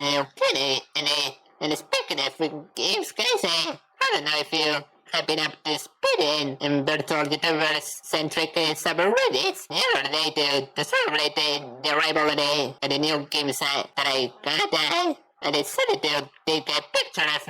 Okay, and speaking of games, guys, I don't know if you have been up to speed in virtual YouTuber-centric subreddits. The other day to celebrate the arrival of the new games that I got, I decided to take a picture of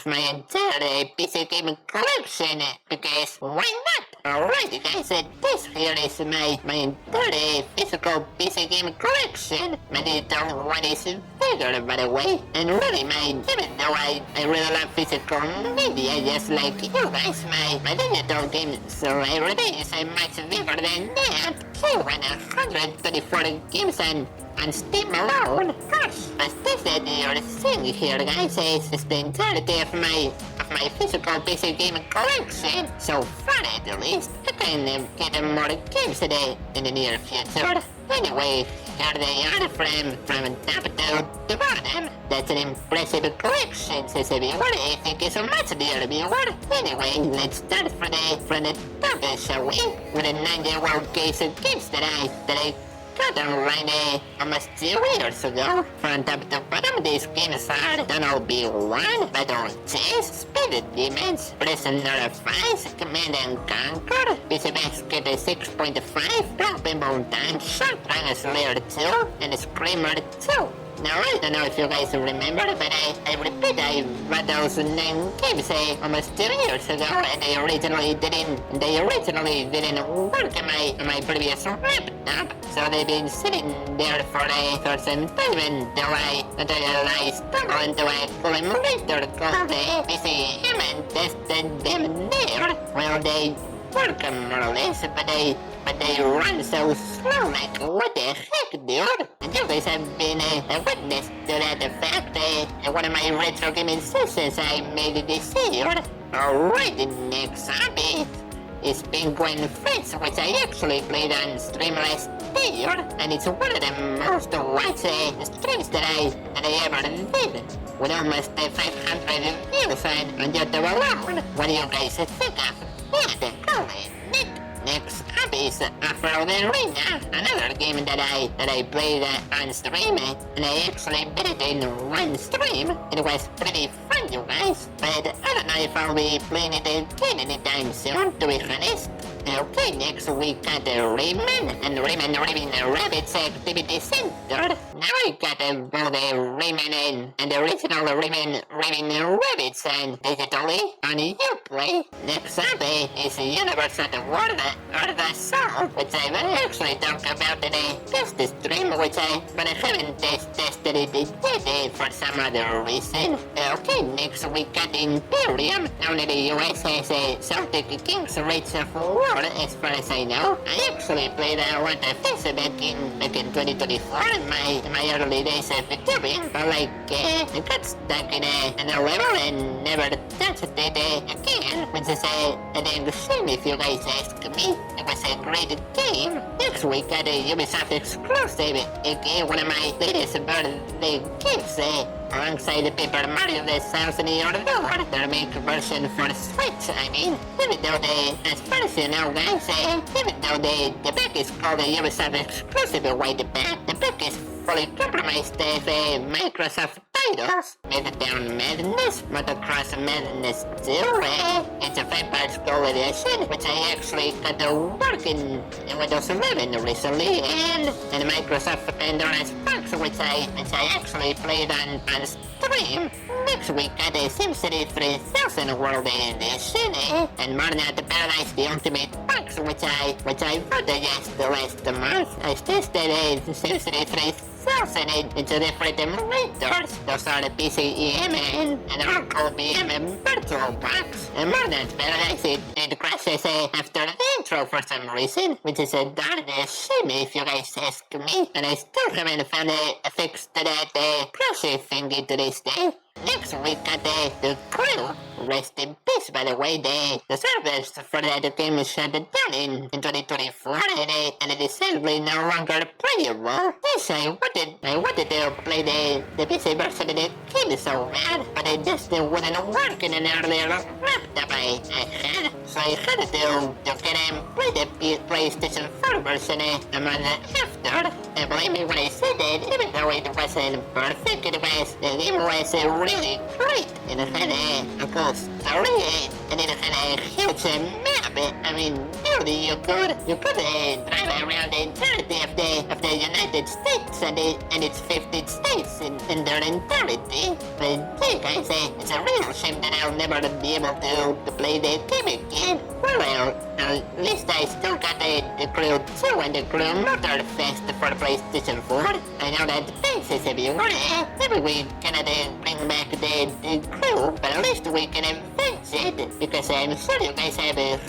my entire PC game collection because why not? Alright guys, this here is my entire physical PC game collection. My digital one is bigger, by the way, and really even though I really love physical media just like you guys, my digital games library is much bigger than that. 134 games on Steam alone. Gosh, but this that you're seeing here, guys, is the entirety of my physical PC game collection. So far, at least, I can get more games today in the near future. Anyway, here they are from top to bottom. That's an impressive collection, says the viewer. Thank you so much, dear viewer. Anyway, let's start from the top, shall we? With a 9-year-old case of games that I got online almost 2 years ago. From top to bottom, these games are Tunnel B1, Battle Chase, Spirit Demons, Prisoner of Ice, Command and Conquer, PC Basket 6.5, Dropping Mountain, Shark Slayer 2, and Screamer 2. Now, I don't know if you guys remember, but I repeat, I bought those 9 games almost 2 years ago, and they originally didn't work on my previous laptop, so they've been sitting there for some time until I stumbled into a cool emulator called PCM and tested them there. Well, they work more or less, but they run so slow, like what the heck, dude? And you guys have been a witness to that fact in one of my retro gaming sessions I made this year. Alright, the next hobby is Pingu and Friends, which I actually played on stream last year, and it's one of the most watched streams that I ever did, with almost 500 views on YouTube alone. What do you guys think of that? Holy Nick! Next up is OffRoad Arena, another game that I played on stream, and I actually beat it in one stream. It was pretty fun, you guys, but I don't know if I'll be playing it again anytime soon, to be honest. Okay, next we got Rayman and Raving Rabbids Activity Center. Now I got both Rayman and the original Raving Rabbids and digitally on Uplay. Next up is Universe of the World or the Soul, which I've actually talked about in a test stream, but I haven't tested it yet for some other reason. Okay, next we got Imperivm. Now in the US has a Celtic King's Rates of War. As far as I know, I actually played one of this back in 2024 in my early days of vtuber, but I got stuck in a level and never touched it again, which is a dang shame if you guys ask me. It was a great game. Next we got a Ubisoft exclusive, aka one of my latest birthday gifts, alongside the Paper Mario The Thousand Year Door, the remake version for Switch, I mean. Even though as far as you know guys, even though the back is called the Ubisoft exclusive white back, the back is fully compromised with Microsoft titles. Midtown Madness, Motocross Madness 2, it's a 5-part gold edition, which I actually got to work in Windows 11 recently, and Microsoft Pandora's Box, which I actually played on stream. Next we got a SimCity 3000 World Edition, and Burnout Paradise the Ultimate Box, which I bought just last month. I tested a SimCity 3000 into different emulators. Those are the PCEM and Oracle VM Virtual Box. And Burnout Paradise, it crashes after the intro for some reason, which is a darn shame if you guys ask me, and I still haven't found a fix to that crashy thingy to this day. Next we got the Crew. Rest in peace, by the way. The servers for that game shut down in 2024, and it is sadly no longer playable. Yes, I wanted to play the PC version of the game so bad, but it just wouldn't work in an earlier laptop I had. so I had to get him play the PlayStation 4 version a month after. And believe me when I said that, even though it wasn't perfect, the game was really great. And it had a cool story, and it had a huge map. I mean, really, you could drive around the entirety of the United States and its 50 states in their entirety. But hey guys, it's a real shame that I'll never be able to play the game again. Well, at least I still got the Crew 2 and the Crew Motorfest for PlayStation 4. I know that faces everywhere. Maybe we cannot bring back the Crew, but at least we can fix it. Because I'm sure you guys have heard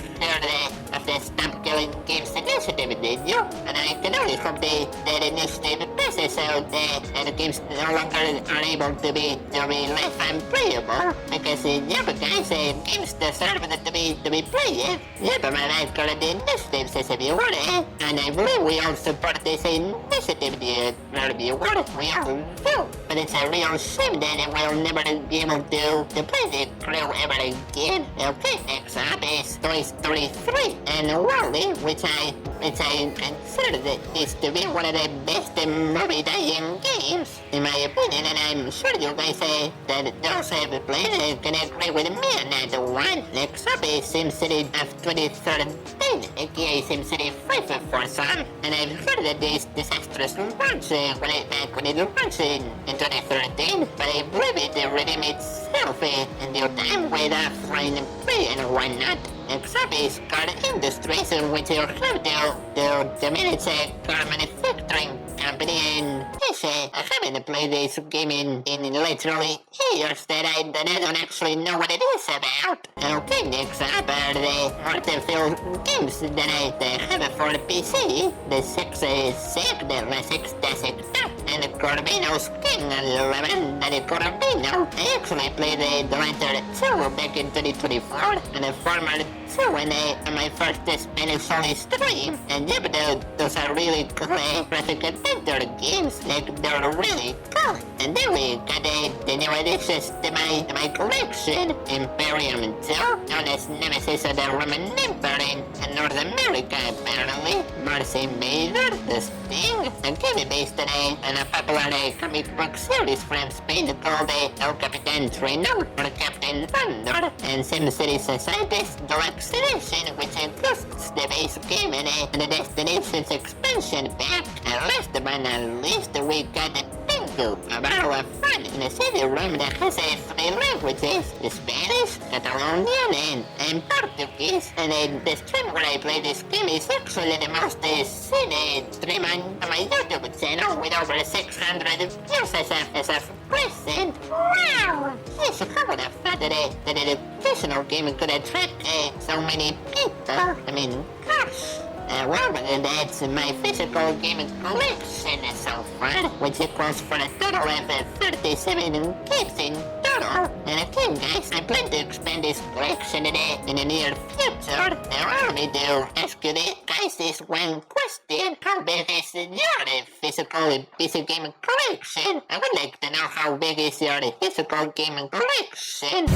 of the Stop Killing Games initiative, did you? And I can only hope that the initiative passes out and the games no longer are able to be left unplayable. Because, yeah, but guys, games deserve to be played. Yeah, but my life current initiative says everywhere, and I believe we all support this initiative, the reviewer. We all do. But it's a real shame that we'll never be able to play the Crew ever again. Okay, next up is Toy Story 3 and Wall-E, which I consider this to be one of the best movie tie-in games, in my opinion, and I'm sure you guys that those have played can agree with me on that one. Next up is SimCity of 2013, aka SimCity 5 for some, and I've heard that this disastrous launch when it launched in 2013, but I believe it redeemed itself in due time with offline play and whatnot. Next up is Car Industries, which you have to manage a car manufacturing company, and yes, I haven't played this game in literally years that I don't actually know what it is about. Okay, next up are the Mort and Phil games that I have for the PC, the Sexta Secta, and the Corvino's King, Banda de Corvino. I actually played the latter two back in 2024, and the former two on my first Spanish only stream, and yeah, but those are really cool graphic adventure games, like they're really cool. And then we got the new additions to my collection, Imperivm 2, known as Nemesis of the Roman Empire in North America apparently, Mars Invader, the Sting, a game based on a popular comic book series from Spain called El Capitán Trueno, or Captain Pandora, and Simcity Societes Deluxe Edition, which includes the base game and the Destinations expansion pack. And last but not least, we got the Pingu, a battle of fun in a CD-ROM that has 3 languages, Spanish, Catalonian, and Portuguese. And the stream where I play this game is actually the most seen stream on my YouTube channel, with over 600 views as of present. Wow! Yes, how would have thought that an educational game could attract so many people? I mean, gosh. Well, that's my physical gaming collection so far, which equals for a total of 37 games in total. And again, guys, I plan to expand this collection in the near future. Allow me to ask you guys this one question. How big is your physical PC gaming collection? I would like to know how big is your physical gaming collection.